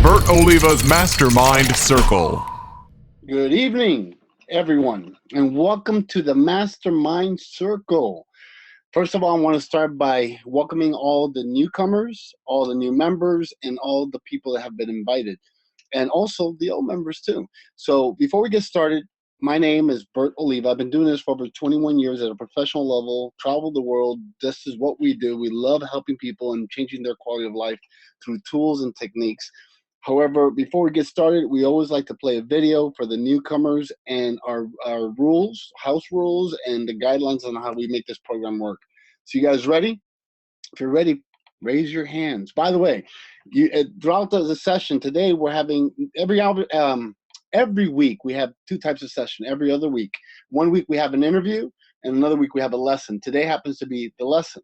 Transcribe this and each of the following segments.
Bert Oliva's Mastermind Circle. Good evening, everyone, and welcome to the Mastermind Circle. First of all, I want to start by welcoming all the newcomers, all the new members, and all the people that have been invited, and also the old members too. So before we get started, my name is Bert Oliva. I've been doing this for over 21 years at a professional level, traveled the world. This is what we do. We love helping people and changing their quality of life through tools and techniques. However, before we get started, we always like to play a video for the newcomers and our rules, house rules, and the guidelines on how we make this program work. So you guys ready? If you're ready, raise your hands. By the way, throughout the session today, we're having every week we have two types of session. Every other week, one week we have an interview, and another week we have a lesson. Today happens to be the lesson.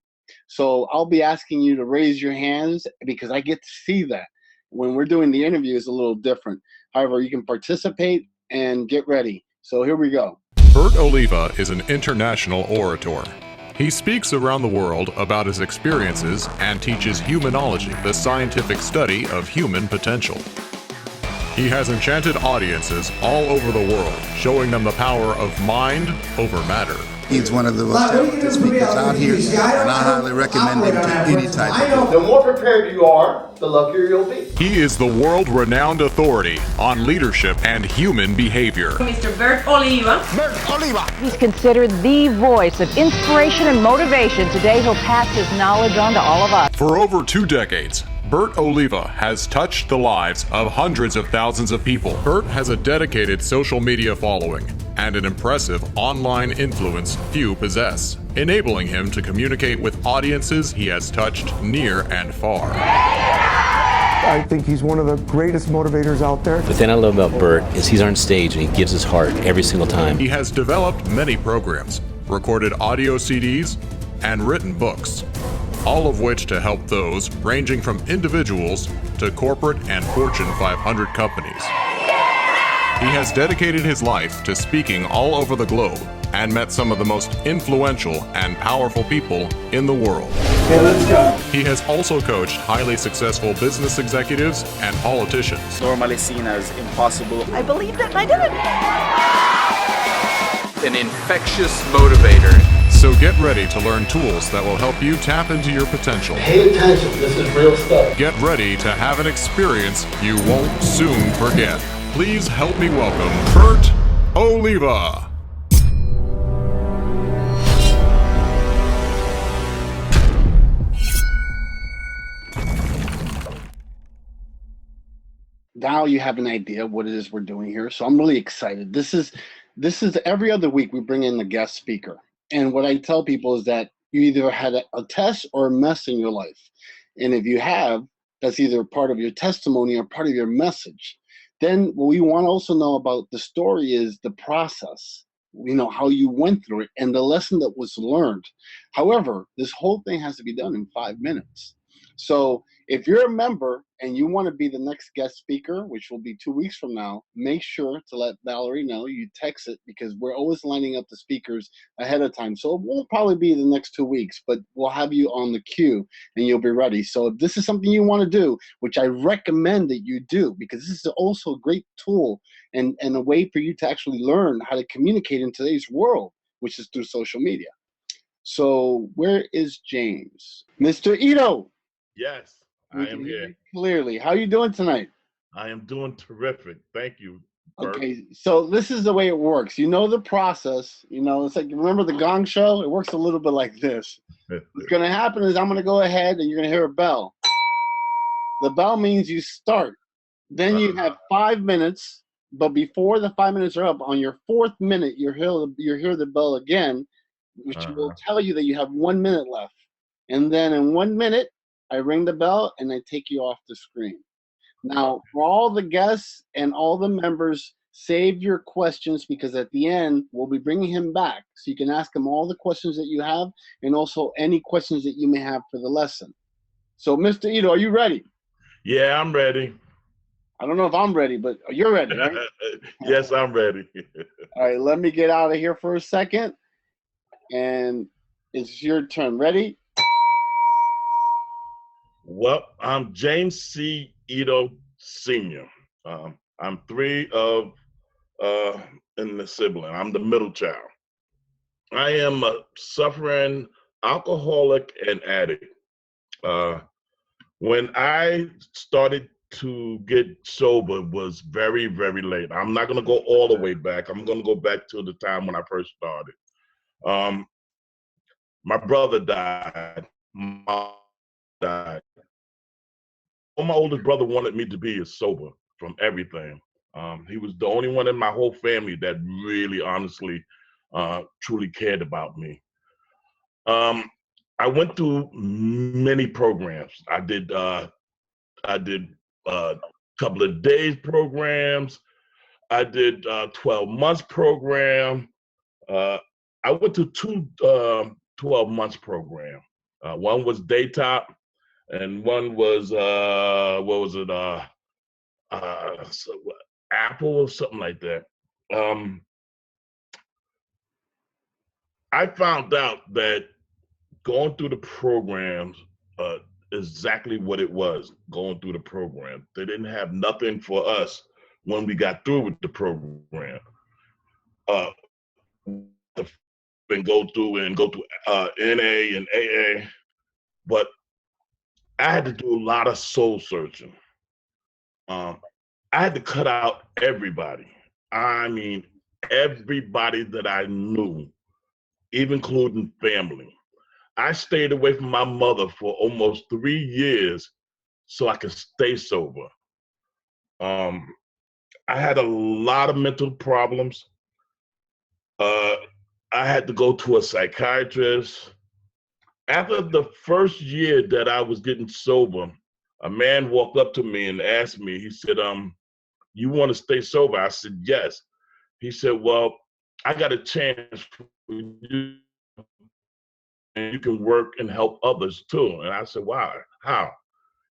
So I'll be asking you to raise your hands because I get to see that. When we're doing the interview, it's a little different. However, you can participate and get ready. So here we go. Bert Oliva is an international orator. He speaks around the world about his experiences and teaches humanology, the scientific study of human potential. He has enchanted audiences all over the world, showing them the power of mind over matter. He's one of the most talented speakers out here, and I highly recommend him to any type of The more prepared you are, the luckier you'll be. He is the world-renowned authority on leadership and human behavior. Mr. Bert Oliva. Bert Oliva. He's considered the voice of inspiration and motivation. Today, he'll pass his knowledge on to all of us. For over 2 decades, Bert Oliva has touched the lives of hundreds of thousands of people. Bert has a dedicated social media following and an impressive online influence few possess, enabling him to communicate with audiences he has touched near and far. I think he's one of the greatest motivators out there. The thing I love about Bert is he's on stage and he gives his heart every single time. He has developed many programs, recorded audio CDs, and written books, all of which to help those ranging from individuals to corporate and Fortune 500 companies. He has dedicated his life to speaking all over the globe and met some of the most influential and powerful people in the world. Okay, let's go. He has also coached highly successful business executives and politicians. Normally seen as impossible. I believed it and I did it. An infectious motivator. So get ready to learn tools that will help you tap into your potential. Pay attention, this is real stuff. Get ready to have an experience you won't soon forget. Please help me welcome Bert Oliva. Now you have an idea what it is we're doing here. So I'm really excited. This is every other week we bring in a guest speaker. And what I tell people is that you either had a test or a mess in your life. And if you have, that's either part of your testimony or part of your message. Then what we want to also know about the story is the process, how you went through it and the lesson that was learned. However, this whole thing has to be done in 5 minutes. So if you're a member and you want to be the next guest speaker, which will be 2 weeks from now, make sure to let Valerie know. You text it because we're always lining up the speakers ahead of time. So it won't probably be the next 2 weeks, but we'll have you on the queue and you'll be ready. So if this is something you want to do, which I recommend that you do, because this is also a great tool and a way for you to actually learn how to communicate in today's world, which is through social media. So where is James? Mr. Ito. Yes, I am here. Clearly. How are you doing tonight? I am doing terrific. Thank you, Bert. Okay, so this is the way it works. You know the process. It's like, remember the Gong Show? It works a little bit like this. What's going to happen is I'm going to go ahead and you're going to hear a bell. The bell means you start. Then you have 5 minutes, but before the 5 minutes are up, on your 4th minute, you hear the bell again, which will tell you that you have 1 minute left. And then in 1 minute, I ring the bell and I take you off the screen. Now, for all the guests and all the members, save your questions because at the end, we'll be bringing him back. So you can ask him all the questions that you have and also any questions that you may have for the lesson. So, Mr. Ito, are you ready? Yeah, I'm ready. I don't know if I'm ready, but you're ready, right? Yes, I'm ready. All right, let me get out of here for a second. And it's your turn. Ready? Well, I'm James C. Ito senior. I'm three of in the sibling. I'm the middle child. I am a suffering alcoholic and addict. When I started to get sober was very, very late. I'm not going to go all the way back. I'm going to go back to the time when I first started. My brother died. My mom died. My oldest brother wanted me to be sober from everything. He was the only one in my whole family that really, honestly, truly cared about me. I went through many programs. I did couple of days programs. I did 12 months program. I went to two 12 months program. One was daytop, and one was what was it? Apple or something like that. I found out that going through the programs exactly what it was, going through the program. They didn't have nothing for us when we got through with the program. And go through NA and AA, but I had to do a lot of soul searching. I had to cut out everybody. I mean, everybody that I knew, even including family. I stayed away from my mother for almost 3 years so I could stay sober. I had a lot of mental problems. I had to go to a psychiatrist. After the first year that I was getting sober, a man walked up to me and asked me, he said, you want to stay sober? I said, yes. He said, well, I got a chance for you, and you can work and help others too. And I said, wow, how?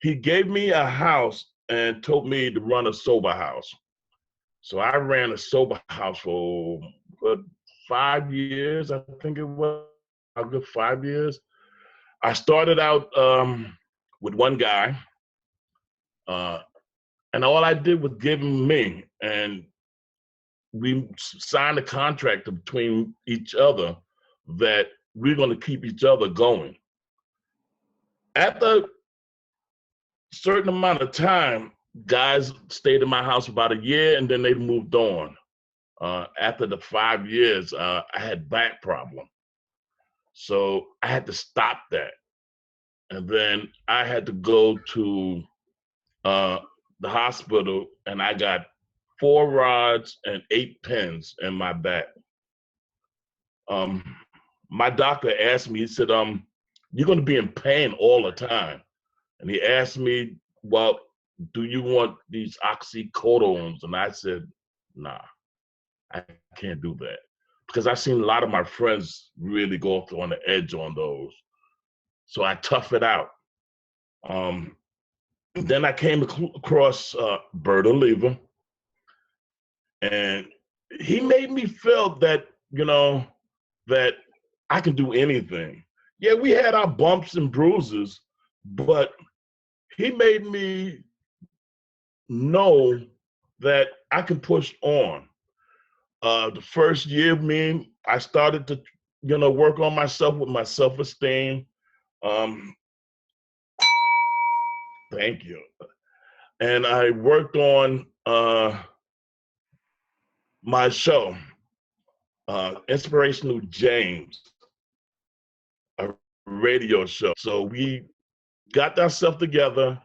He gave me a house and told me to run a sober house. So I ran a sober house for 5 years, I think it was, a good 5 years. I started out with one guy, and all I did was give him me, and we signed a contract between each other that we're going to keep each other going. After a certain amount of time, guys stayed in my house about a year, and then they moved on. After the 5 years, I had back problem. So I had to stop that. And then I had to go to the hospital, and I got 4 rods and 8 pins in my back. My doctor asked me, he said, you're going to be in pain all the time. And he asked me, well, do you want these oxycodones? And I said, nah, I can't do that. Because I've seen a lot of my friends really go on the edge on those. So I tough it out. Then I came across Bert Oliva, and he made me feel that, you know, that I can do anything. Yeah, we had our bumps and bruises, but he made me know that I can push on. The first year, I started to, you know, work on myself with my self-esteem. Thank you. And I worked on my show, Inspirational James, a radio show. So we got ourselves together.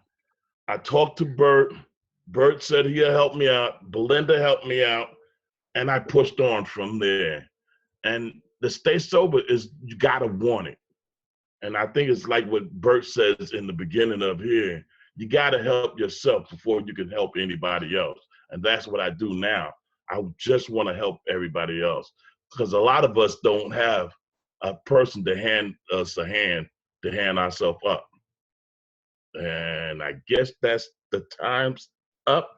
I talked to Bert. Bert said he'll help me out. Belinda helped me out. And I pushed on from there. And to stay sober is, you gotta want it. And I think it's like what Bert says in the beginning of here, you gotta help yourself before you can help anybody else. And that's what I do now. I just wanna help everybody else. Because a lot of us don't have a person to hand us a hand to hand ourselves up. And I guess that's the time's up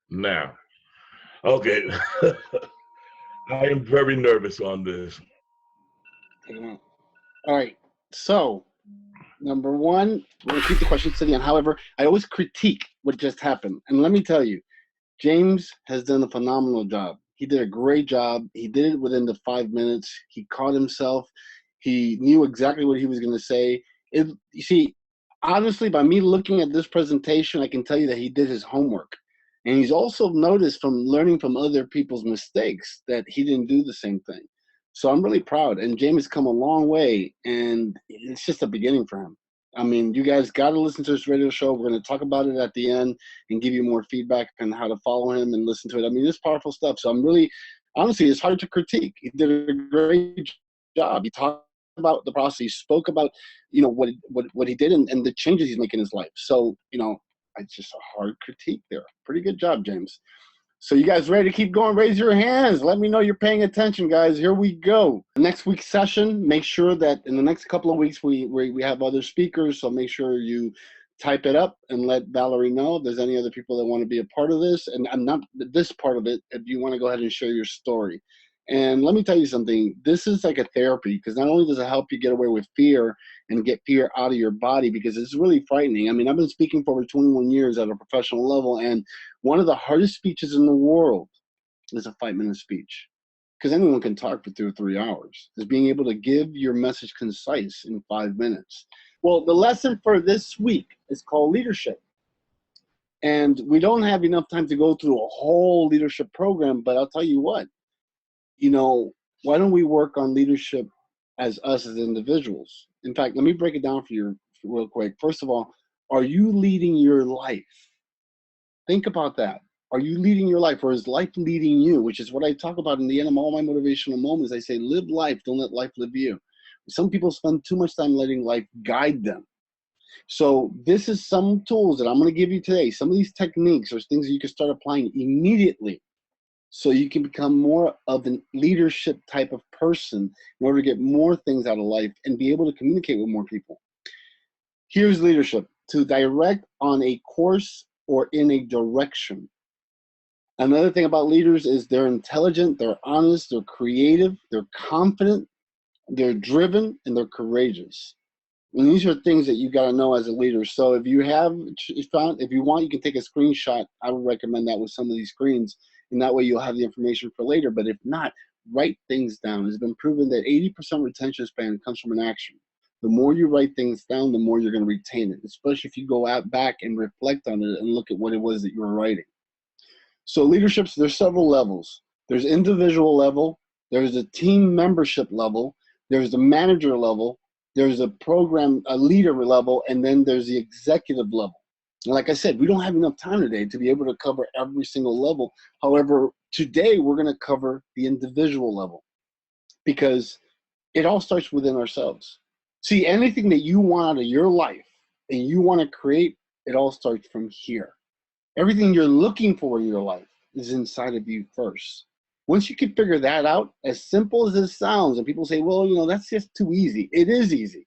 now. Okay. I am very nervous on this. All right. So Number one, we're going to keep the questions to the end. However, I always critique what just happened. And let me tell you, James has done a phenomenal job. He did a great job. He did it within the 5 minutes. He caught himself. He knew exactly what he was going to say. You see, honestly, by me looking at this presentation, I can tell you that he did his homework. And he's also noticed from learning from other people's mistakes that he didn't do the same thing. So I'm really proud. And James has come a long way, and it's just a beginning for him. I mean, you guys got to listen to this radio show. We're going to talk about it at the end and give you more feedback on how to follow him and listen to it. I mean, it's powerful stuff. So I'm really, honestly, it's hard to critique. He did a great job. He talked about the process. He spoke about, you know, what he did and the changes he's making in his life. So, you know, it's just a hard critique there. Pretty good job, James. So you guys ready to keep going? Raise your hands. Let me know you're paying attention, guys. Here we go. Next week's session, make sure that in the next couple of weeks we have other speakers, so make sure you type it up and let Valerie know if there's any other people that want to be a part of this. And I'm not this part of it, if you want to go ahead and share your story. And let me tell you something, this is like a therapy, because not only does it help you get away with fear and get fear out of your body, because it's really frightening. I mean, I've been speaking for over 21 years at a professional level, and one of the hardest speeches in the world is a 5-minute speech, because anyone can talk for 2 or 3 hours. Is being able to give your message concise in 5 minutes. Well, the lesson for this week is called leadership. And we don't have enough time to go through a whole leadership program, but I'll tell you what, you know, why don't we work on leadership as us as individuals? In fact, let me break it down for you real quick. First of all, are you leading your life? Think about that. Are you leading your life, or is life leading you? Which is what I talk about in the end of all my motivational moments. I say, live life, don't let life live you. Some people spend too much time letting life guide them. So this is some tools that I'm going to give you today. Some of these techniques are things that you can start applying immediately, so you can become more of a leadership type of person in order to get more things out of life and be able to communicate with more people. Here's leadership: to direct on a course or in a direction. Another thing about leaders is they're intelligent, they're honest, they're creative, they're confident, they're driven, and they're courageous. And these are things that you got to know as a leader. So if you want, you can take a screenshot. I would recommend that with some of these screens, and that way you'll have the information for later. But if not, write things down. It's been proven that 80% retention span comes from an action. The more you write things down, the more you're going to retain it, especially if you go back and reflect on it and look at what it was that you were writing. So leaderships, there's several levels. There's individual level, there's a team membership level, there's the manager level, there's a leader level, and then there's the executive level. And like I said, we don't have enough time today to be able to cover every single level. However, today we're going to cover the individual level, because it all starts within ourselves. See, anything that you want out of your life and you want to create, it all starts from here. Everything you're looking for in your life is inside of you first. Once you can figure that out, as simple as it sounds, and people say, well, you know, that's just too easy. It is easy.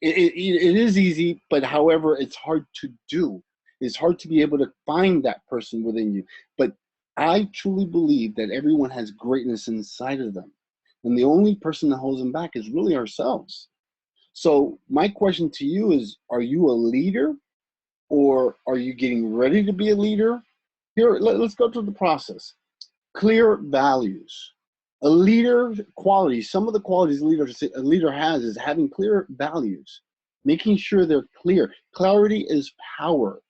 It is easy, but however, it's hard to do. It's hard to be able to find that person within you. But I truly believe that everyone has greatness inside of them. And the only person that holds them back is really ourselves. So my question to you is, are you a leader, or are you getting ready to be a leader? Here, let's go through the process. Clear values. A leader quality, some of the qualities a leader has is having clear values, making sure they're clear. Clarity is power.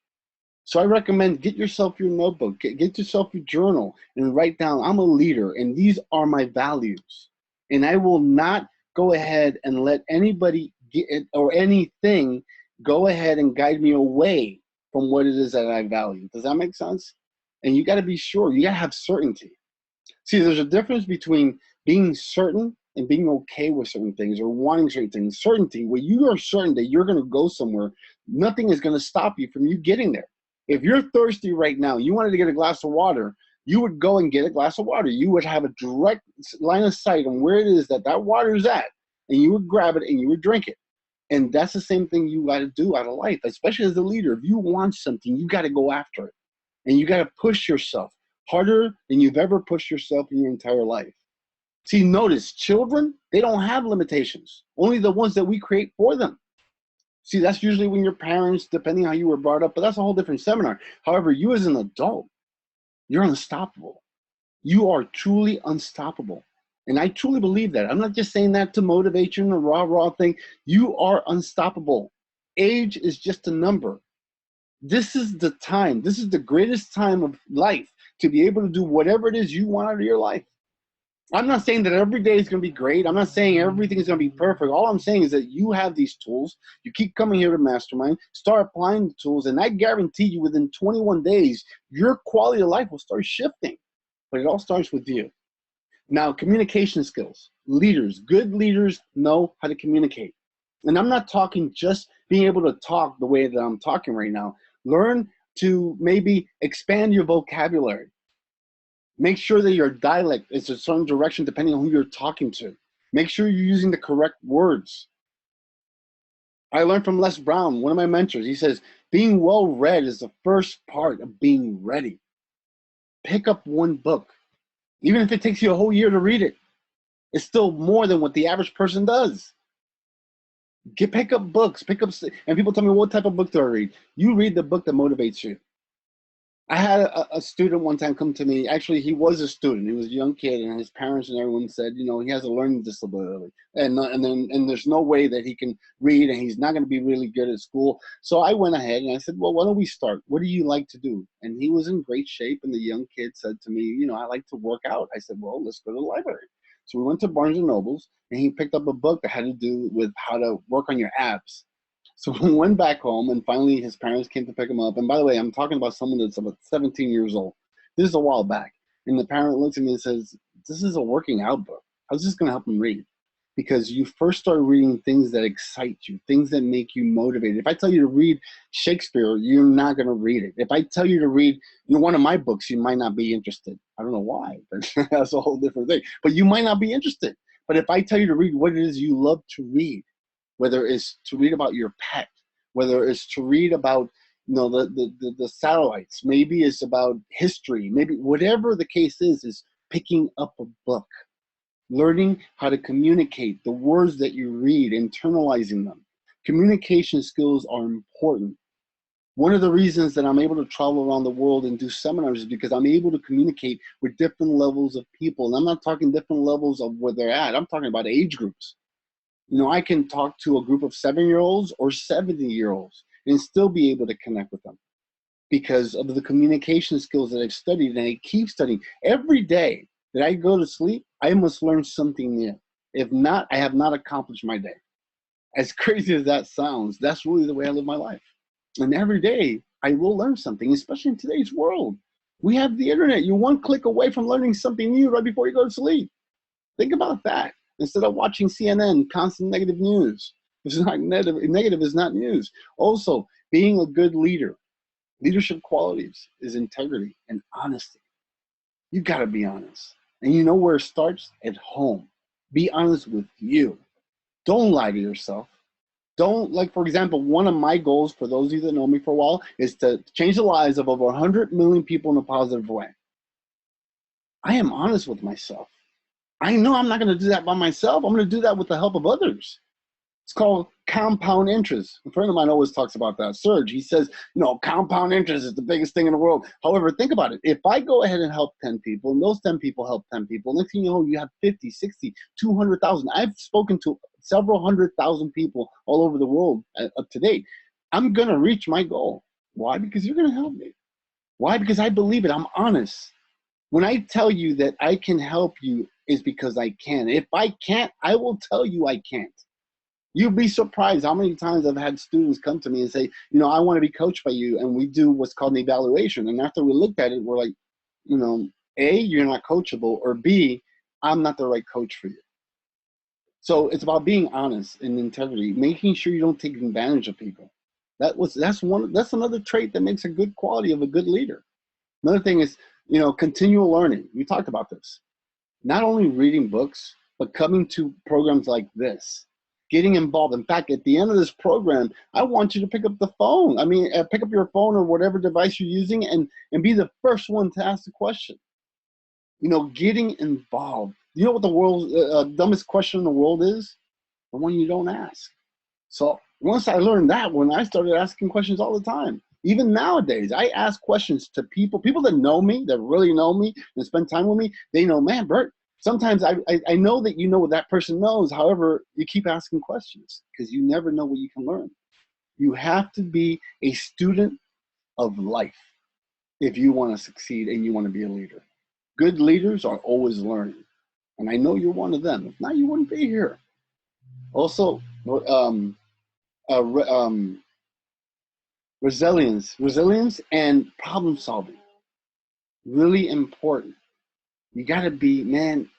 So I recommend get yourself your notebook, get yourself your journal, and write down, I'm a leader, and these are my values. And I will not go ahead and let anybody or anything go ahead and guide me away from what it is that I value. Does that make sense? And you got to be sure. You got to have certainty. See, there's a difference between being certain and being okay with certain things or wanting certain things. Certainty, where you are certain that you're going to go somewhere, nothing is going to stop you from you getting there. If you're thirsty right now, you wanted to get a glass of water, you would go and get a glass of water. You would have a direct line of sight on where it is that water is at, and you would grab it and you would drink it. And that's the same thing you got to do out of life, especially as a leader. If you want something, you got to go after it. And you got to push yourself harder than you've ever pushed yourself in your entire life. See, notice, children, they don't have limitations. Only the ones that we create for them. See, that's usually when your parents, depending how you were brought up, but that's a whole different seminar. However, you as an adult, you're unstoppable. You are truly unstoppable. And I truly believe that. I'm not just saying that to motivate you in a rah-rah thing. You are unstoppable. Age is just a number. This is the time. This is the greatest time of life to be able to do whatever it is you want out of your life. I'm not saying that every day is going to be great. I'm not saying everything is going to be perfect. All I'm saying is that you have these tools. You keep coming here to Mastermind, start applying the tools, and I guarantee you within 21 days, your quality of life will start shifting. But it all starts with you. Now, communication skills. Leaders, good leaders know how to communicate. And I'm not talking just being able to talk the way that I'm talking right now. Learn to maybe expand your vocabulary. Make sure that your dialect is a certain direction depending on who you're talking to. Make sure you're using the correct words. I learned from Les Brown, one of my mentors. He says, being well-read is the first part of being ready. Pick up one book. Even if it takes you a whole year to read it, it's still more than what the average person does. Pick up books, and people tell me, what type of book do I read? You read the book that motivates you. I had a student one time come to me. Actually, he was a student. He was a young kid, and his parents and everyone said, you know, he has a learning disability, and there's no way that he can read, and he's not going to be really good at school. So I went ahead and I said, well, why don't we start? What do you like to do? And he was in great shape, and the young kid said to me, you know, I like to work out. I said, well, let's go to the library. So we went to Barnes and Nobles, and he picked up a book that had to do with how to work on your abs. So we went back home, and finally his parents came to pick him up. And by the way, I'm talking about someone that's about 17 years old. This is a while back. And the parent looks at me and says, this is a working out book. How's this going to help him read? Because you first start reading things that excite you, things that make you motivated. If I tell you to read Shakespeare, you're not going to read it. If I tell you to read one of my books, you might not be interested. I don't know why, but that's a whole different thing. But you might not be interested. But if I tell you to read what it is you love to read, whether it's to read about your pet, whether it's to read about the satellites, maybe it's about history, maybe whatever the case is picking up a book, learning how to communicate the words that you read, internalizing them. Communication skills are important. One of the reasons that I'm able to travel around the world and do seminars is because I'm able to communicate with different levels of people. And I'm not talking different levels of where they're at. I'm talking about age groups. You know, I can talk to a group of 7-year-olds or 70-year-olds and still be able to connect with them because of the communication skills that I've studied, and I keep studying. Every day that I go to sleep, I must learn something new. If not, I have not accomplished my day. As crazy as that sounds, that's really the way I live my life. And every day I will learn something, especially in today's world. We have the internet. You're one click away from learning something new right before you go to sleep. Think about that. Instead of watching CNN, constant negative news. It's not negative is not news. Also, being a good leader, leadership qualities is integrity and honesty. You got to be honest. And you know where it starts? At home. Be honest with you. Don't lie to yourself. Don't, like, for example, one of my goals, for those of you that know me for a while, is to change the lives of over 100 million people in a positive way. I am honest with myself. I know I'm not going to do that by myself. I'm going to do that with the help of others. It's called compound interest. A friend of mine always talks about that. Serge, he says, you know, compound interest is the biggest thing in the world. However, think about it. If I go ahead and help 10 people, and those 10 people help 10 people, next thing you know, you have 50, 60, 200,000. I've spoken to several 100,000 people all over the world up to date. I'm going to reach my goal. Why? Because you're going to help me. Why? Because I believe it. I'm honest. When I tell you that I can help you, is because I can. If I can't, I will tell you I can't. You'd be surprised how many times I've had students come to me and say, you know, I want to be coached by you. And we do what's called an evaluation. And after we looked at it, we're like, you know, A, you're not coachable, or B, I'm not the right coach for you. So it's about being honest and integrity, making sure you don't take advantage of people. That's another trait that makes a good quality of a good leader. Another thing is, you know, continual learning. We talked about this. Not only reading books, but coming to programs like this, getting involved. In fact, at the end of this program, I want you to pick up the phone. Pick up your phone or whatever device you're using and be the first one to ask the question. You know, getting involved. You know what the world's dumbest question in the world is? The one you don't ask. So Once I learned that, when I started asking questions all the time, even nowadays, I ask questions to people that know me, that really know me and spend time with me. They know, man, Bert, sometimes I know that you know what that person knows. However, you keep asking questions because you never know what you can learn. You have to be a student of life if you want to succeed and you want to be a leader. Good leaders are always learning. And I know you're one of them. If not, you wouldn't be here. Also, resilience and problem solving, really important. You got to be, man,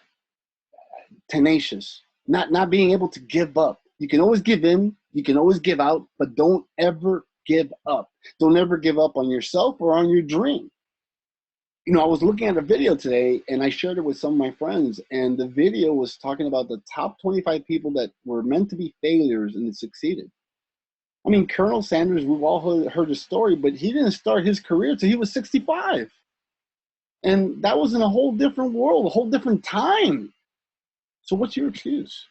tenacious, not being able to give up. You can always give in, you can always give out, but don't ever give up. Don't ever give up on yourself or on your dream. You know, I was looking at a video today and I shared it with some of my friends, and the video was talking about the top 25 people that were meant to be failures and succeeded. I mean, Colonel Sanders, we've all heard his story, but he didn't start his career till he was 65. And that was in a whole different world, a whole different time. So what's your excuse?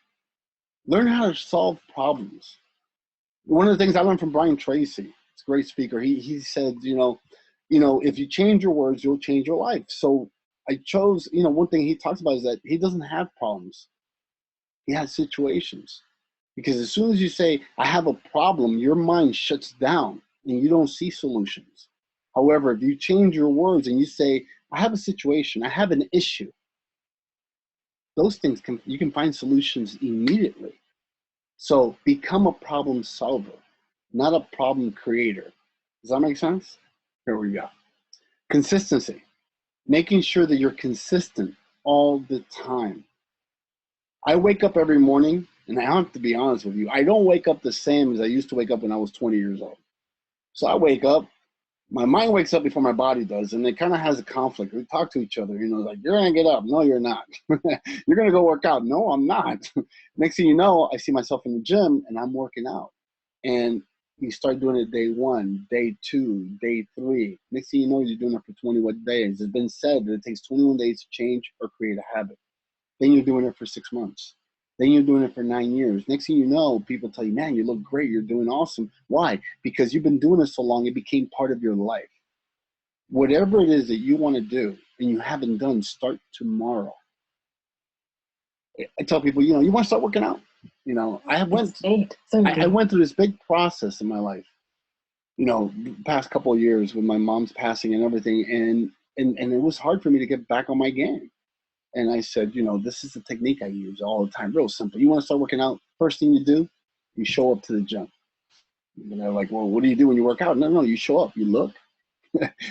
Learn how to solve problems. One of the things I learned from Brian Tracy, it's a great speaker, he said, you know, if you change your words, you'll change your life. So I chose, one thing he talks about is that he doesn't have problems. He has situations. Because as soon as you say, I have a problem, your mind shuts down and you don't see solutions. However, if you change your words and you say, I have a situation, I have an issue, those things you can find solutions immediately. So become a problem solver, not a problem creator. Does that make sense? Here we go. Consistency, making sure that you're consistent all the time. I wake up every morning, and I have to be honest with you, I don't wake up the same as I used to wake up when I was 20 years old. So I wake up, my mind wakes up before my body does, and it kind of has a conflict. We talk to each other, like, you're going to get up. No, you're not. You're going to go work out. No, I'm not. Next thing you know, I see myself in the gym, and I'm working out. And you start doing it day 1, day 2, day 3. Next thing you know, you're doing it for 21 days. It's been said that it takes 21 days to change or create a habit. Then you're doing it for 6 months. Then you're doing it for 9 years. Next thing you know, people tell you, man, you look great. You're doing awesome. Why? Because you've been doing it so long, it became part of your life. Whatever it is that you want to do and you haven't done, start tomorrow. I tell people, you want to start working out. I went through this big process in my life, the past couple of years with my mom's passing and everything. And it was hard for me to get back on my game. And I said, this is the technique I use all the time. Real simple. You want to start working out? First thing you do, you show up to the gym. And they're like, well, what do you do when you work out? No, you show up, you look,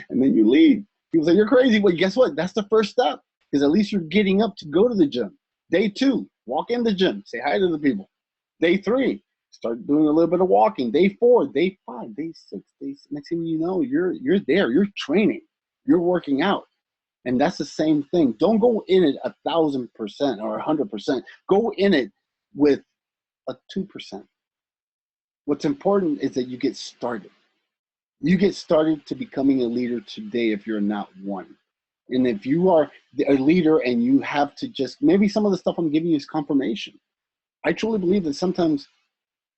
and then you leave. People say, you're crazy. Well, guess what? That's the first step, because at least you're getting up to go to the gym. Day 2, walk in the gym, say hi to the people. Day 3, start doing a little bit of walking. Day 4, day 5, day 6, next thing you know, you're there, you're training, you're working out. And that's the same thing. Don't go in it 1,000% or 100%. Go in it with a 2%. What's important is that you get started. You get started to becoming a leader today if you're not one. And if you are a leader and you have to just, maybe some of the stuff I'm giving you is confirmation. I truly believe that sometimes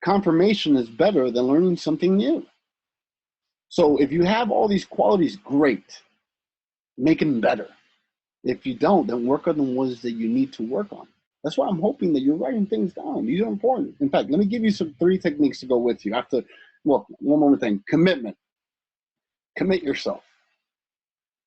confirmation is better than learning something new. So if you have all these qualities, great. Make them better. If you don't, then work on the ones that you need to work on. That's why I'm hoping that you're writing things down. These are important. In fact, let me give you 3 techniques to go with you. One more thing, commitment. Commit yourself.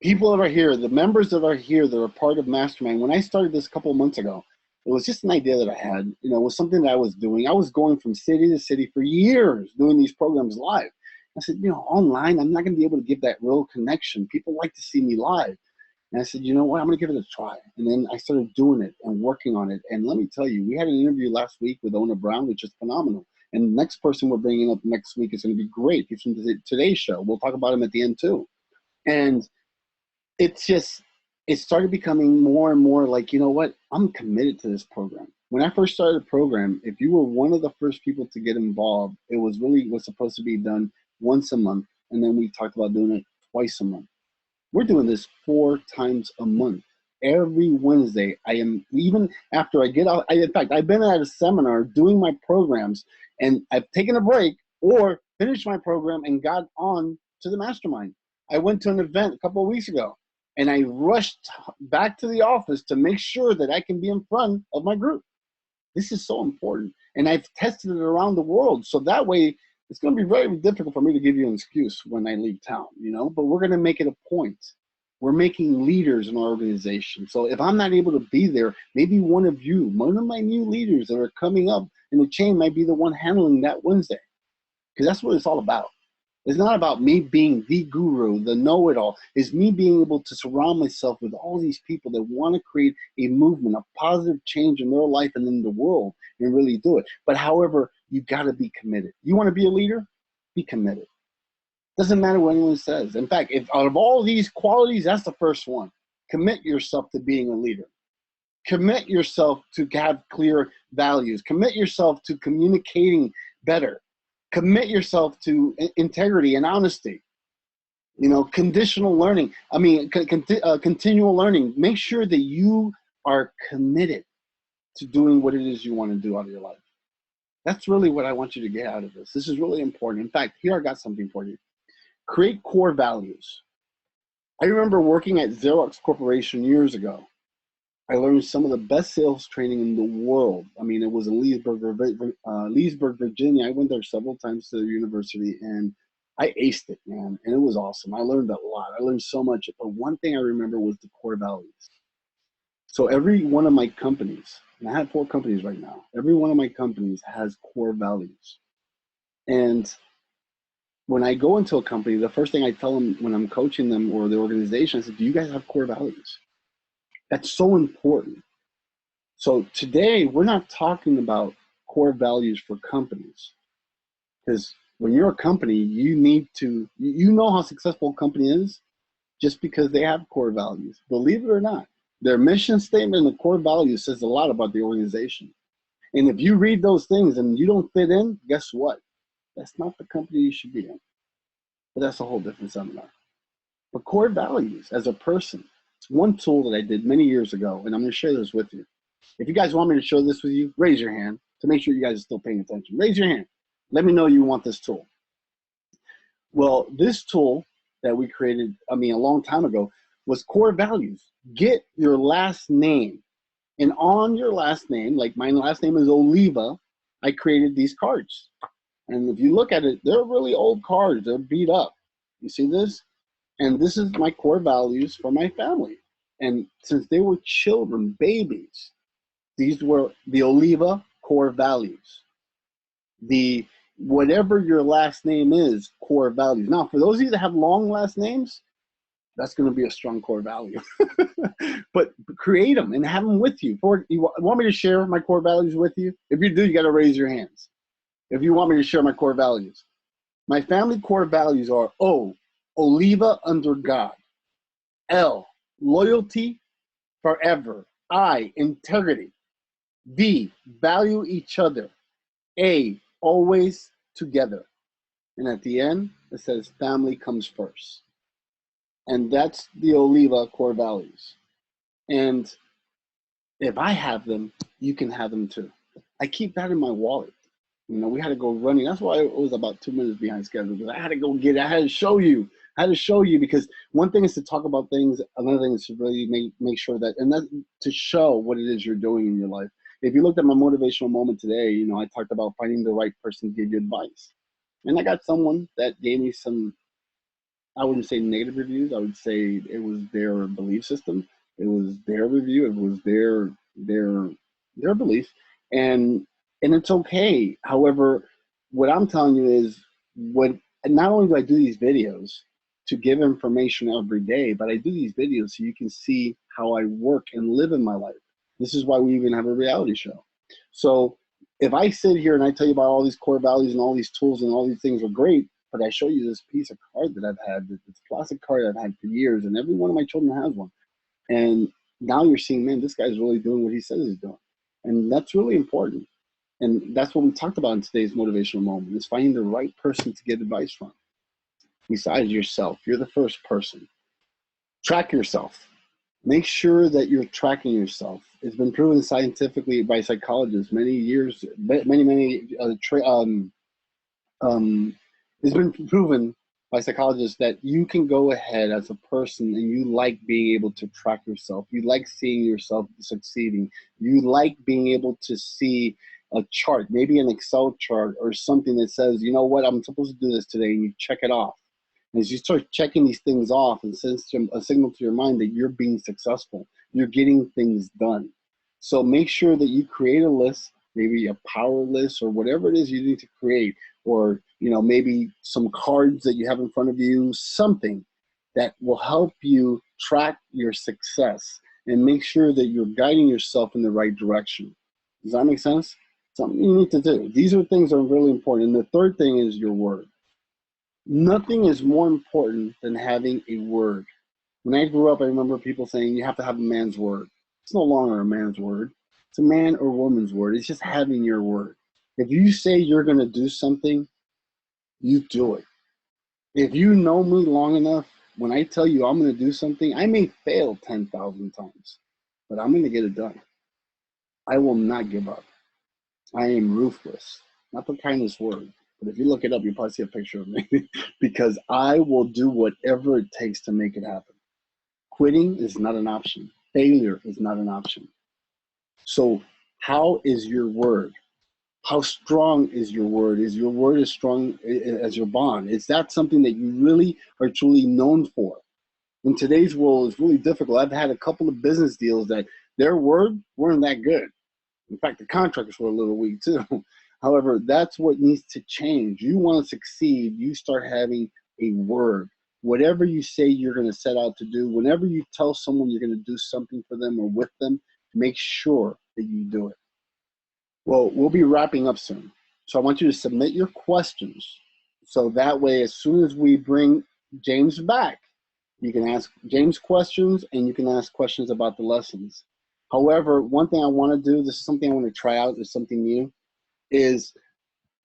People that are here, the members that are here that are part of Mastermind, when I started this a couple of months ago, it was just an idea that I had. It was something that I was doing. I was going from city to city for years doing these programs live. I said, online, I'm not going to be able to give that real connection. People like to see me live. And I said, you know what, I'm going to give it a try. And then I started doing it and working on it. And let me tell you, we had an interview last week with Ona Brown, which is phenomenal. And the next person we're bringing up next week is going to be great. He's from today's show. We'll talk about him at the end too. And it started becoming more and more like, you know what, I'm committed to this program. When I first started the program, if you were one of the first people to get involved, it was supposed to be done once a month, and then we talked about doing it twice a month. We're doing this 4 times a month. every Wednesday. I am, even after I get out, in fact, I've been at a seminar doing my programs, and I've taken a break or finished my program and got on to the mastermind. I went to an event a couple of weeks ago, and I rushed back to the office to make sure that I can be in front of my group. This is so important. And I've tested it around the world. So that way, it's going to be very difficult for me to give you an excuse when I leave town, you know, but we're going to make it a point. We're making leaders in our organization. So if I'm not able to be there, maybe one of my new leaders that are coming up in the chain might be the one handling that Wednesday. Because that's what it's all about. It's not about me being the guru, the know-it-all. It's me being able to surround myself with all these people that want to create a movement, a positive change in their life and in the world, and really do it. But however, you got to be committed. You want to be a leader? Be committed. Doesn't matter what anyone says. In fact, if out of all these qualities, that's the first one. Commit yourself to being a leader. Commit yourself to have clear values. Commit yourself to communicating better. Commit yourself to integrity and honesty. You know, conditional learning. I mean, continual learning. Make sure that you are committed to doing what it is you want to do out of your life. That's really what I want you to get out of this. This is really important. In fact, here I got something for you. Create core values. I remember working at Xerox Corporation years ago. I learned some of the best sales training in the world. I mean, it was in Leesburg, Virginia. I went there several times to the university, and I aced it, man. And it was awesome. I learned a lot. I learned so much. But one thing I remember was the core values. So every one of my companies, and I have 4 companies right now, every one of my companies has core values. And when I go into a company, the first thing I tell them when I'm coaching them or the organization, I say, do you guys have core values? That's so important. So today, we're not talking about core values for companies. Because when you're a company, you need to, you know how successful a company is just because they have core values. Believe it or not, their mission statement and the core values says a lot about the organization. And if you read those things and you don't fit in, guess what? That's not the company you should be in. But that's a whole different seminar. But core values as a person, it's one tool that I did many years ago, and I'm going to share this with you. If you guys want me to show this with you, raise your hand to make sure you guys are still paying attention. Raise your hand. Let me know you want this tool. Well, this tool that we created, a long time ago, was core values. Get your last name. And on your last name, like my last name is Oliva, I created these cards. And if you look at it, they're really old cards. They're beat up. You see this? And this is my core values for my family. And since they were children, babies, these were the Oliva core values. The whatever your last name is, core values. Now, for those of you that have long last names, that's going to be a strong core value. But create them and have them with you. You want me to share my core values with you? If you do, you got to raise your hands. If you want me to share my core values. My family core values are O, Oliva under God. L, loyalty forever. I, integrity. V, value each other. A, always together. And at the end, it says family comes first. And that's the Oliva core values. And if I have them, you can have them too. I keep that in my wallet. You know, we had to go running. That's why it was about 2 minutes behind schedule, because I had to go get it. I had to show you. Because one thing is to talk about things. Another thing is to really make sure that, and that's to show what it is you're doing in your life. If you looked at my motivational moment today, you know, I talked about finding the right person to give you advice. And I got someone that gave me some, I wouldn't say negative reviews. I would say it was their belief system. It was their review. It was their belief. And it's okay. However, what I'm telling you is, not only do I do these videos to give information every day, but I do these videos so you can see how I work and live in my life. This is why we even have a reality show. So if I sit here and I tell you about all these core values and all these tools and all these things are great, but I show you this piece of card that I've had, this plastic card I've had for years, and every one of my children has one. And now you're seeing, man, this guy's really doing what he says he's doing. And that's really important. And that's what we talked about in today's motivational moment, is finding the right person to get advice from. Besides yourself, you're the first person. Track yourself. Make sure that you're tracking yourself. It's been proven scientifically by psychologists many years, it's been proven by psychologists that you can go ahead as a person and you like being able to track yourself. You like seeing yourself succeeding. You like being able to see a chart, maybe an Excel chart or something that says, you know what, I'm supposed to do this today, and you check it off. And as you start checking these things off, it sends a signal to your mind that you're being successful. You're getting things done. So make sure that you create a list, maybe a power list or whatever it is you need to create, or maybe some cards that you have in front of you, something that will help you track your success and make sure that you're guiding yourself in the right direction. Does that make sense? Something you need to do. These are things that are really important. And the third thing is your word. Nothing is more important than having a word. When I grew up, I remember people saying you have to have a man's word. It's no longer a man's word. It's a man or woman's word. It's just having your word. If you say you're going to do something, you do it. If you know me long enough, when I tell you I'm going to do something, I may fail 10,000 times, but I'm going to get it done. I will not give up. I am ruthless. Not the kindest word, but if you look it up, you'll probably see a picture of me because I will do whatever it takes to make it happen. Quitting is not an option. Failure is not an option. So how is your word? How strong is your word? Is your word as strong as your bond? Is that something that you really are truly known for? In today's world, it's really difficult. I've had a couple of business deals that their word weren't that good. In fact, the contractors were a little weak too. However, that's what needs to change. You want to succeed, you start having a word. Whatever you say you're going to set out to do, whenever you tell someone you're going to do something for them or with them, make sure that you do it. Well, we'll be wrapping up soon. So I want you to submit your questions. So that way, as soon as we bring James back, you can ask James questions and you can ask questions about the lessons. However, one thing I want to do, this is something I want to try out, is something new, is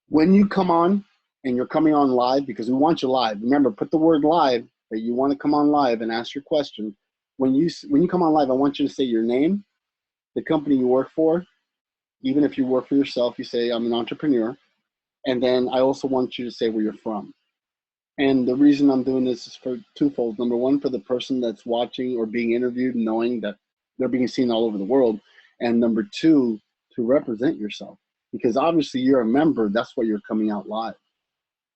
when you come on and you're coming on live, because we want you live. Remember, put the word live, that you want to come on live and ask your question. When you come on live, I want you to say your name, the company you work for. Even if you work for yourself, you say, I'm an entrepreneur. And then I also want you to say where you're from. And the reason I'm doing this is for twofold. Number one, for the person that's watching or being interviewed, knowing that they're being seen all over the world. And number two, to represent yourself. Because obviously you're a member, that's why you're coming out live.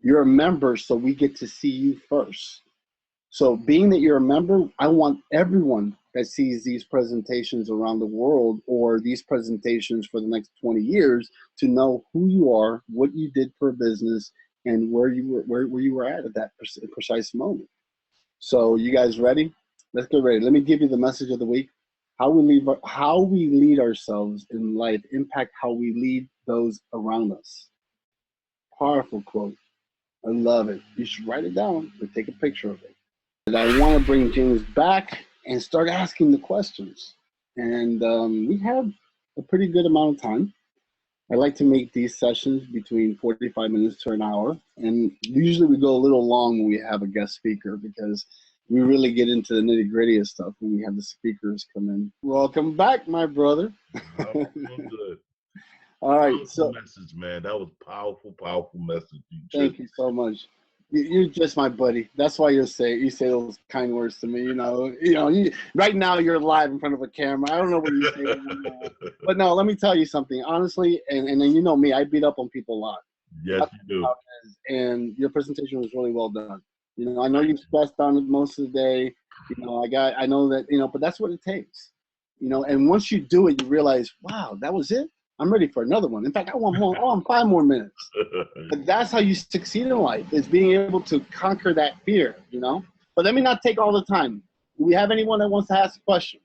You're a member, so we get to see you first. So being that you're a member, I want everyone that sees these presentations around the world or these presentations for the next 20 years to know who you are, what you did for a business, and where you were at that precise moment. So you guys ready? Let's get ready. Let me give you the message of the week. How we lead ourselves in life impact how we lead those around us. Powerful quote. I love it. You should write it down or take a picture of it. And I want to bring James back and start asking the questions. And we have a pretty good amount of time. I like to make these sessions between 45 minutes to an hour. And usually we go a little long when we have a guest speaker because we really get into the nitty gritty of stuff when we have the speakers come in. Welcome back, my brother. I'm good. All right. Powerful message, man. That was powerful message. Thank you so much. You're just my buddy. That's why you say those kind words to me. Right now you're live in front of a camera. I don't know what you say, but no. Let me tell you something honestly, and then you know me. I beat up on people a lot. Yes, you do. And your presentation was really well done. I know you've stressed on it most of the day. I know that. But that's what it takes. And once you do it, you realize, wow, that was it. I'm ready for another one. In fact, I want 5 more minutes. But that's how you succeed in life, is being able to conquer that fear, But let me not take all the time. Do we have anyone that wants to ask a question?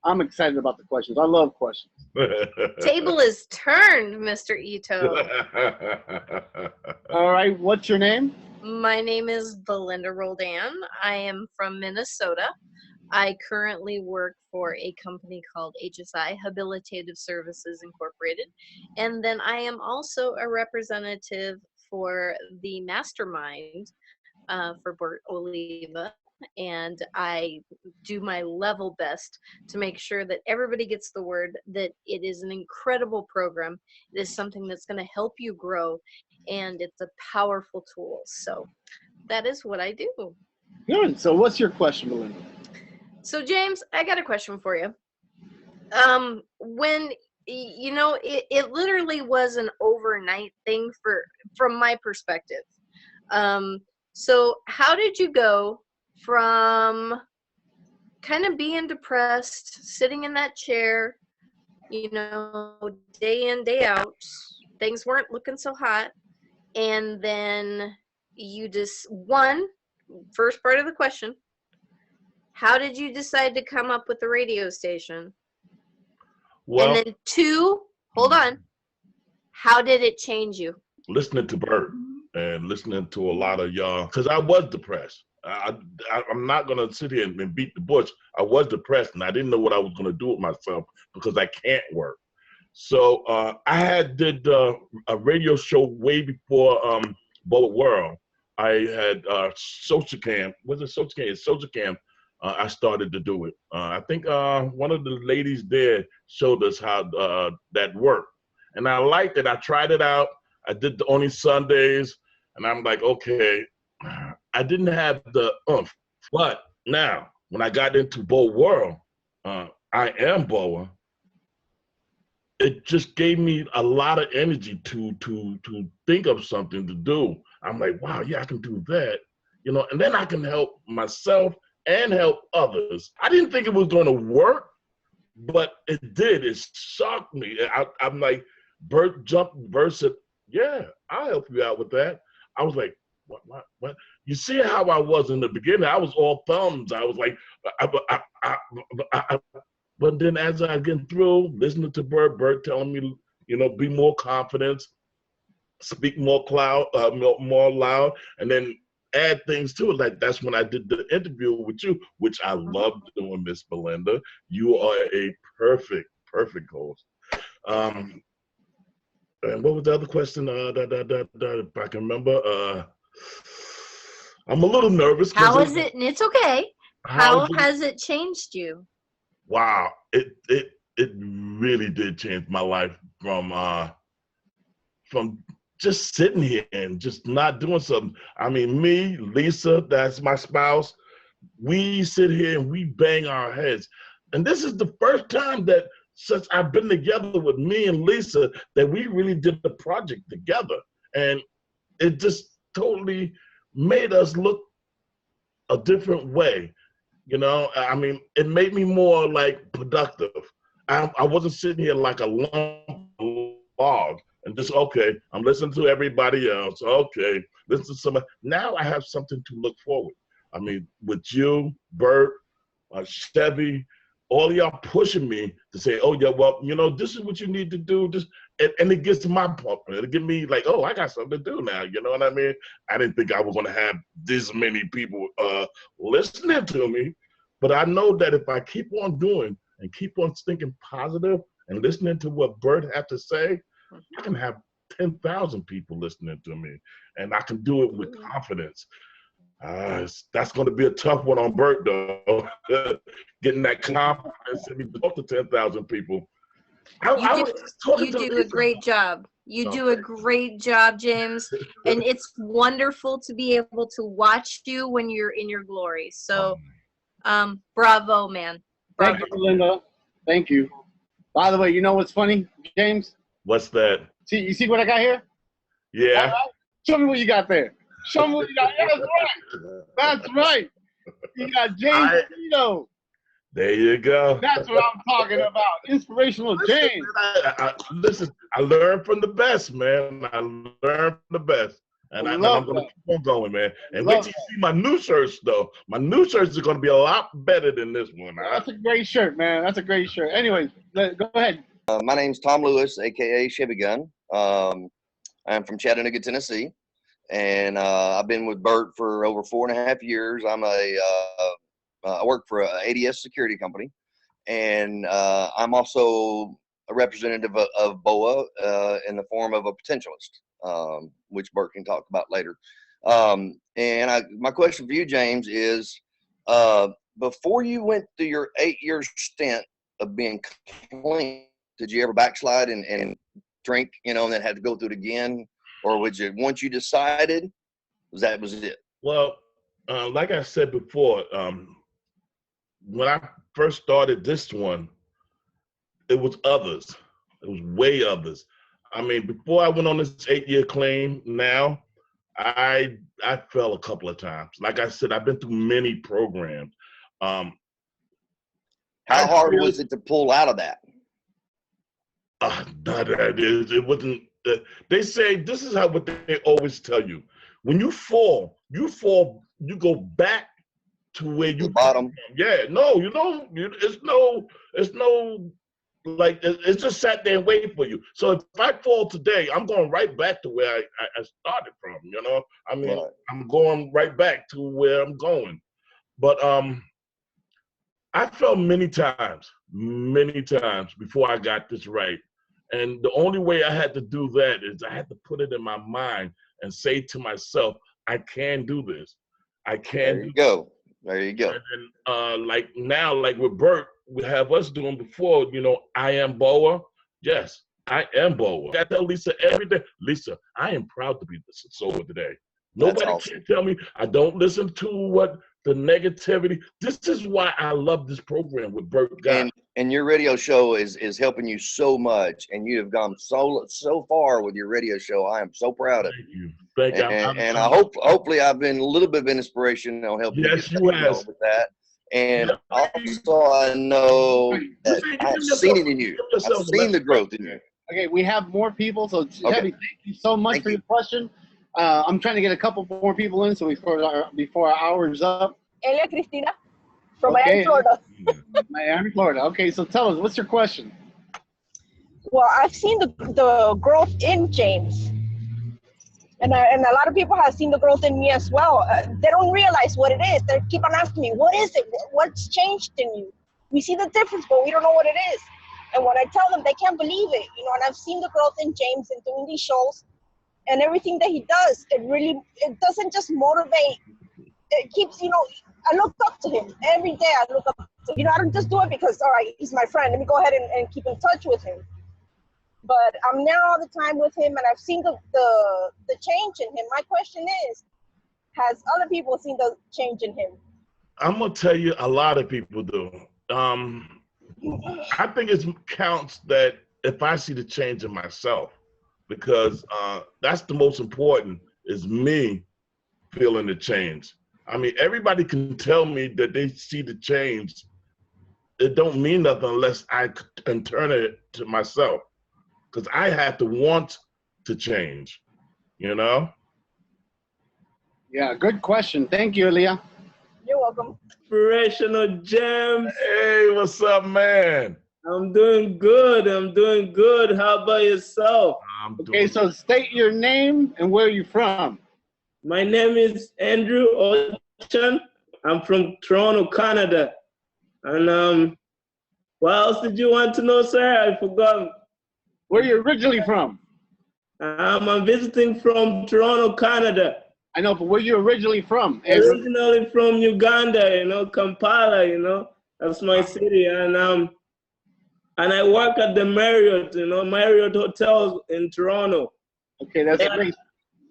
I'm excited about the questions. I love questions. Table is turned, Mr. Ito. All right. What's your name? My name is Belinda Roldan. I am from Minnesota. I currently work for a company called HSI, Habilitative Services Incorporated. And then I am also a representative for the Mastermind for Bert, Oliva. and I do my level best to make sure that everybody gets the word that it is an incredible program. It is something that's going to help you grow, and it's a powerful tool. So that is what I do. Good. So what's your question, Belinda? So James, I got a question for you. When it literally was an overnight thing from my perspective. So how did you go from kind of being depressed, sitting in that chair, day in, day out, things weren't looking so hot, and then you just, first part of the question, how did you decide to come up with the radio station? Well, and then 2, hold on, how did it change you? Listening to Bert and listening to a lot of y'all, because I was depressed. I'm not going to sit here and beat the bush. I was depressed, and I didn't know what I was going to do with myself because I can't work. So I did a radio show way before BOWA World. I had Social Cam. Was it Social Cam? It's Social Cam. I started to do it. I think one of the ladies there showed us how that worked. And I liked it. I tried it out. I did the only Sundays. And I'm like, okay, I didn't have the oomph. But now, when I got into BOWA World, I am BOWA. It just gave me a lot of energy to think of something to do. I'm like, wow, yeah, I can do that. And then I can help myself and help others. I didn't think it was going to work, but it did. It shocked me. I'm like, Bert said, yeah, I'll help you out with that. I was like, what? You see how I was in the beginning? I was all thumbs. I was like, but then as I get through, listening to Bert telling me, be more confident, speak more loud, and then add things to it. Like that's when I did the interview with you, which I love doing, Miss Belinda. You are a perfect host. And what was the other question? If I can remember, I'm a little nervous. How is it? And it's okay. How has it changed you? Wow, it really did change my life from just sitting here and just not doing something. I mean, me, Lisa, that's my spouse, we sit here and we bang our heads. And this is the first time that since I've been together with me and Lisa that we really did the project together. And it just totally made us look a different way. I mean, it made me more like productive. I wasn't sitting here like a lump log and just, okay, I'm listening to everybody else. Okay, listen to somebody. Now I have something to look forward. I mean, with you, Bert, Chevy, all y'all pushing me to say, oh, yeah, well, this is what you need to do. And it gets to my point. It'll get me like, oh, I got something to do now. You know what I mean? I didn't think I was going to have this many people listening to me. But I know that if I keep on doing and keep on thinking positive and listening to what Bert had to say, I can have 10,000 people listening to me. And I can do it with confidence. That's going to be a tough one on Bert, though. Getting that confidence and talk to 10,000 people. You do a great job. You do a great job, James. And it's wonderful to be able to watch you when you're in your glory. So, bravo, man. Bravo. Thank you, Linda. Thank you. By the way, you know what's funny, James? What's that? You see what I got here? Yeah. Right. Show me what you got there. Show me what you got. That's right. That's right. You got James Vito. There you go. That's what I'm talking about. Inspirational James. Listen, I learned from the best, man. I learned from the best. And I'm going to keep on going, man. And wait till you see my new shirts, though. My new shirts are going to be a lot better than this one. That's a great shirt, man. That's a great shirt. Anyways, go ahead. My name's Tom Lewis, a.k.a. Chevy Gun. I'm from Chattanooga, Tennessee. And I've been with Bert for over 4.5 years. I work for an ADS security company. And I'm also a representative of BOWA in the form of a potentialist, which Bert can talk about later. And my question for you, James, is Before you went through your 8-year stint of being clean, did you ever backslide and drink, and then had to go through it again? Or would you, once you decided, was it? Well, like I said before, when I first started this one, it was others. It was way others. I mean, before I went on this 8-year claim, now I fell a couple of times. Like I said, I've been through many programs. How hard was it to pull out of that? It wasn't. They say this is what they always tell you. When you fall, you go back to where you bottom. Yeah, no, it's no. Like, it's just sat there and waiting for you. So if I fall today, I'm going right back to where I started from, I mean, right. I'm going right back to where I'm going. But I fell many times before I got this right. And the only way I had to do that is I had to put it in my mind and say to myself, I can do this. I can. There you go. There you go. And then, like now, like with Bert, we have us doing before, I am BOWA. Yes, I am BOWA. I tell Lisa every day, Lisa, I am proud to be sober today. Nobody can tell me I don't listen to what the negativity. This is why I love this program with Bert. And your radio show is helping you so much, and you have gone so far with your radio show. I am so proud of you. Thank you. And I hopefully I've been a little bit of an inspiration to help you. Yes, you have. With that. And also I know that I've seen it in you. I've seen the growth in you. Okay, we have more people, so Debbie, thank you so much for your question. I'm trying to get a couple more people in, so before our hour is up. Elia Cristina from Miami, Florida. Miami, Florida. Okay, so tell us, what's your question? Well, I've seen the growth in James. And a lot of people have seen the growth in me as well. They don't realize what it is. They keep on asking me, what is it? What's changed in you? We see the difference, but we don't know what it is. And when I tell them, they can't believe it. And I've seen the growth in James and doing these shows and everything that he does. It doesn't just motivate. It keeps, I look up to him. Every day I look up to him. I don't just do it because, all right, he's my friend. Let me go ahead and keep in touch with him. But I'm there all the time with him, and I've seen the change in him. My question is, has other people seen the change in him? I'm going to tell you, a lot of people do. I think it counts that if I see the change in myself, because that's the most important, is me feeling the change. I mean, everybody can tell me that they see the change. It don't mean nothing unless I can turn it to myself. Because I have to want to change, Yeah, good question. Thank you, Elia. You're welcome. Inspirational Gems. Hey, what's up, man? I'm doing good. How about yourself? Okay, so state your name and where you're from. My name is Andrew Ochan. I'm from Toronto, Canada. And what else did you want to know, sir? I forgot. Where are you originally from? I'm visiting from Toronto, Canada. I know, but where are you originally from? Originally from Uganda, Kampala, that's my city. And I work at the Marriott, Marriott Hotels in Toronto. Okay, that's great.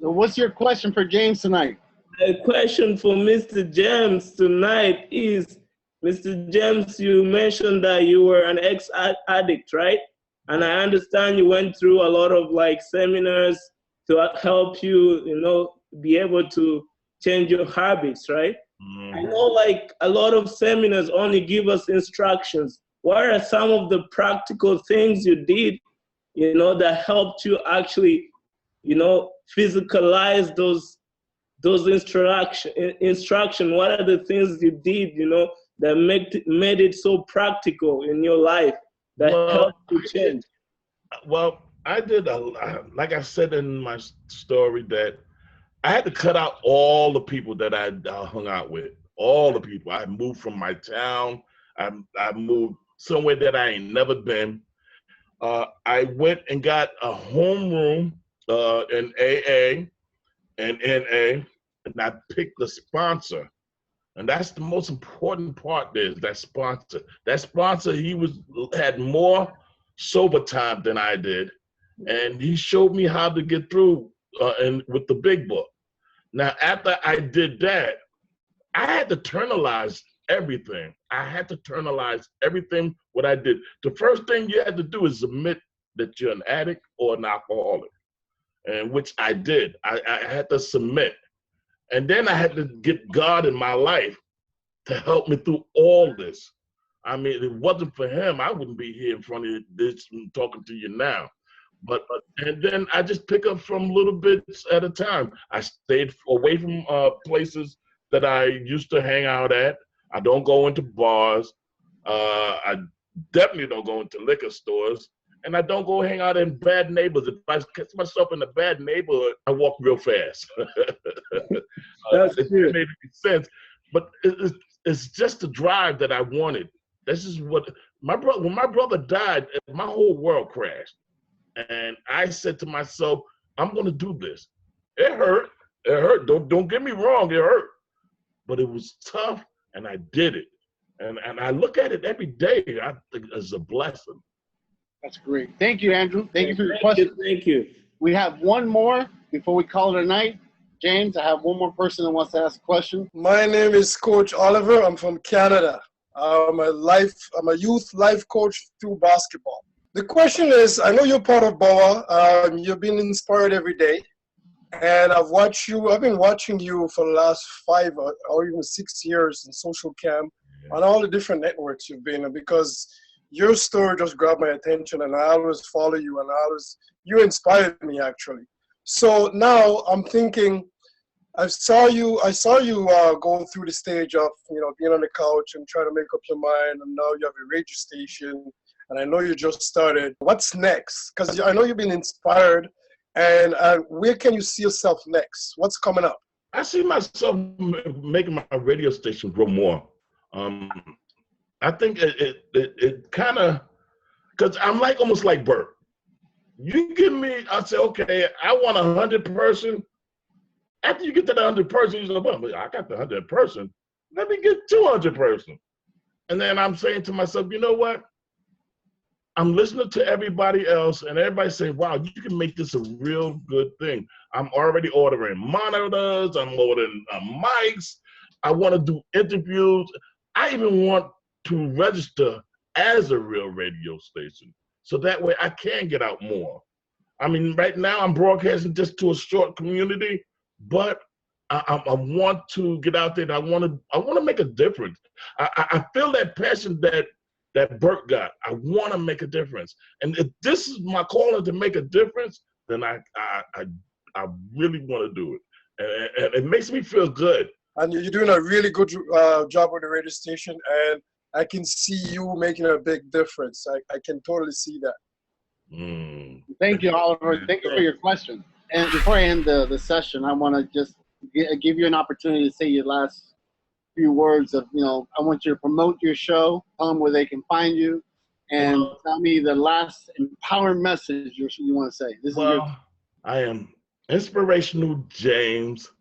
So what's your question for James tonight? The question for Mr. James tonight is, Mr. James, you mentioned that you were an ex-addict, right? And I understand you went through a lot of seminars to help you, be able to change your habits, right? I know a lot of seminars only give us instructions. What are some of the practical things you did, that helped you actually, physicalize those instruction? What are the things you did, that made it so practical in your life? That helped you change? Well, I did, like I said in my story, that I had to cut out all the people that I hung out with. All the people. I moved from my town. I moved somewhere that I ain't never been. I went and got a homeroom in AA and NA, and I picked a sponsor. And that's the most important part there, is that sponsor. That sponsor, he had more sober time than I did. And he showed me how to get through and with the big book. Now, after I did that, I had to internalize everything. I had to internalize everything what I did. The first thing you had to do is admit that you're an addict or an alcoholic, and which I did. I had to submit. And then I had to get God in my life to help me through all this. I mean, if it wasn't for him, I wouldn't be here in front of this and talking to you now. But and then I just pick up from little bits at a time. I stayed away from places that I used to hang out at. I don't go into bars. I definitely don't go into liquor stores. And I don't go hang out in bad neighborhoods. If I catch myself in a bad neighborhood, I walk real fast. It made any sense. But it's just the drive that I wanted. This is what when my brother died, my whole world crashed. And I said to myself, I'm gonna do this. It hurt. It hurt. Don't get me wrong, it hurt. But it was tough, and I did it. And I look at it every day, I think it's a blessing. That's great. Thank you, Andrew. Thank you for your question. Thank you. We have one more before we call it a night. James, I have one more person that wants to ask a question. My name is Coach Oliver. I'm from Canada. I'm a youth life coach through basketball. The question is, I know you're part of BOWA. You've been inspired every day. And I've been watching you for the last 5 or even 6 years in social camp on all the different networks you've been in, because your story just grabbed my attention, and I always follow you, and you inspired me actually. So now I'm thinking, I saw you go through the stage of, being on the couch and trying to make up your mind, and now you have a radio station, and I know you just started. What's next? Because I know you've been inspired, and where can you see yourself next? What's coming up? I see myself making my radio station grow more. I think it kind of, because I'm almost like Bert. You give me, I say, okay, I want 100 person. After you get to the 100 person, you say, well, I got the 100 person. Let me get 200 person. And then I'm saying to myself, you know what? I'm listening to everybody else, and everybody saying, wow, you can make this a real good thing. I'm already ordering monitors. I'm ordering mics. I want to do interviews. I even want to register as a real radio station, so that way I can get out more. I mean, right now I'm broadcasting just to a short community, but I want to get out there, and I want to make a difference. I feel that passion that Bert got. I want to make a difference, and if this is my calling to make a difference, then I really want to do it, and it makes me feel good. And you're doing a really good job with the radio station, and I can see you making a big difference. I can totally see that. Thank you, Oliver. Thank you for your question. And before I end the session, I want to just give you an opportunity to say your last few words of, I want you to promote your show, tell them where they can find you, and tell me the last empowering message you want to say. I am Inspirational James.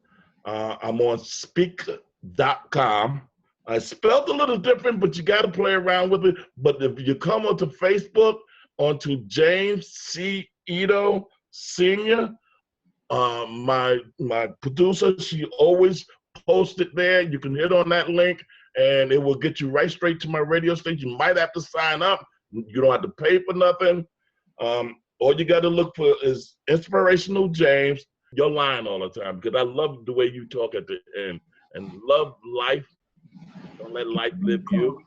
I'm on speak.com. I spelled a little different, but you got to play around with it. But if you come onto Facebook, onto James C. Ito Sr., my producer, she always posts it there. You can hit on that link, and it will get you right straight to my radio station. You might have to sign up. You don't have to pay for nothing. All you got to look for is Inspirational James. You're lying all the time, because I love the way you talk at the end, and love life. Don't let life live you.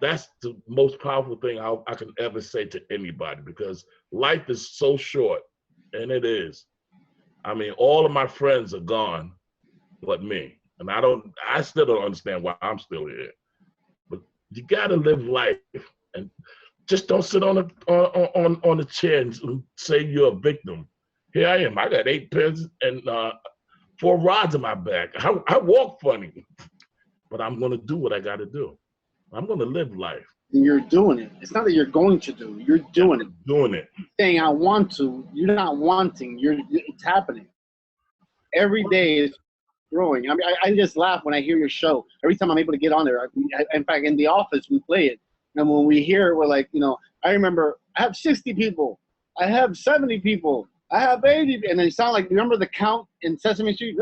That's the most powerful thing I can ever say to anybody, because life is so short, and it is. I mean, all of my friends are gone, but me, and I still don't understand why I'm still here. But you gotta live life, and just don't sit on the chair and say you're a victim. Here I am. I got 8 pins and 4 rods in my back. I walk funny, but I'm going to do what I got to do. I'm going to live life. And you're doing it. It's not that you're going to do. You're doing it. Doing it. Saying I want to. You're not wanting. It's happening. Every day is growing. I mean, I just laugh when I hear your show. Every time I'm able to get on there. In fact, in the office, we play it. And when we hear it, we're like, I remember I have 60 people. I have 70 people. I have 80. And then you sound like, remember the count in Sesame Street?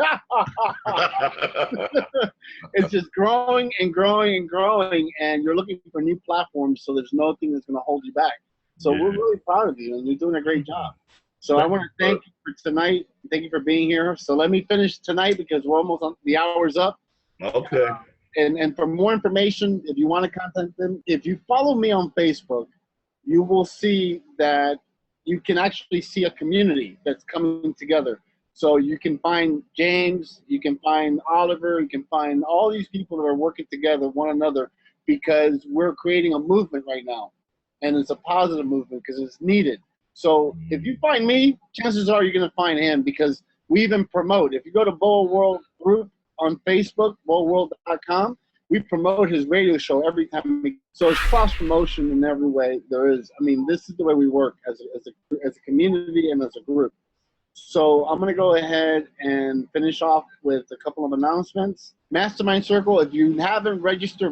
It's just growing and growing and growing. And you're looking for new platforms. So there's nothing that's going to hold you back. So we're really proud of you. And you're doing a great job. So I want to thank you for tonight. Thank you for being here. So let me finish tonight because we're almost on the hour's up. Okay. And for more information, if you want to contact them, if you follow me on Facebook, you will see that you can actually see a community that's coming together. So you can find James, you can find Oliver, you can find all these people that are working together, one another, because we're creating a movement right now. And it's a positive movement because it's needed. So if you find me, chances are you're going to find him because we even promote. If you go to BOWA World Group on Facebook, BOWAworld.com, we promote his radio show every time. So it's cross-promotion in every way there is. I mean, this is the way we work as a community and as a group. So I'm going to go ahead and finish off with a couple of announcements. Mastermind Circle, if you haven't register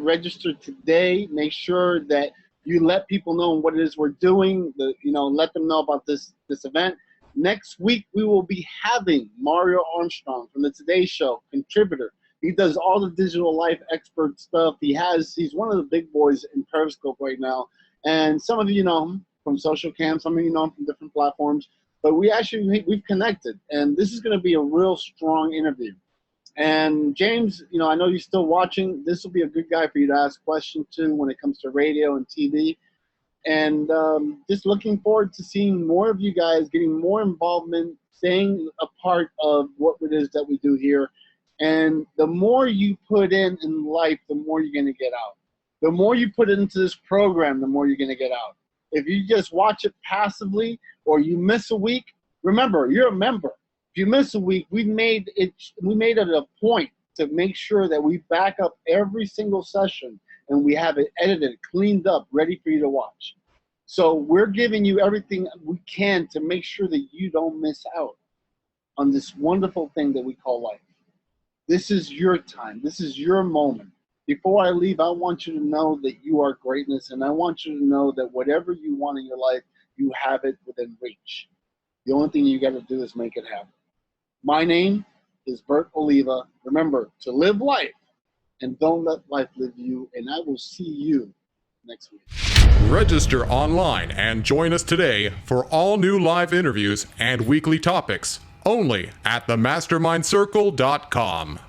today. Make sure that you let people know what it is we're doing. Let them know about this event. Next week, we will be having Mario Armstrong from the Today Show, contributor. He does all the digital life expert stuff. He's one of the big boys in Periscope right now. And some of you know him from Social Cam, some of you know him from different platforms. But we've connected, and this is going to be a real strong interview. And James, I know you're still watching. This will be a good guy for you to ask questions to when it comes to radio and TV. And just looking forward to seeing more of you guys, getting more involvement, staying a part of what it is that we do here. And the more you put in life, the more you're going to get out. The more you put into this program, the more you're going to get out. If you just watch it passively or you miss a week, remember, you're a member. If you miss a week, we made it a point to make sure that we back up every single session and we have it edited, cleaned up, ready for you to watch. So we're giving you everything we can to make sure that you don't miss out on this wonderful thing that we call life. This is your time. This is your moment. Before I leave, I want you to know that you are greatness, and I want you to know that whatever you want in your life, you have it within reach. The only thing you got to do is make it happen. My name is Bert Oliva. Remember to live life and don't let life live you, and I will see you next week. Register online and join us today for all new live interviews and weekly topics only at themastermindcircle.com.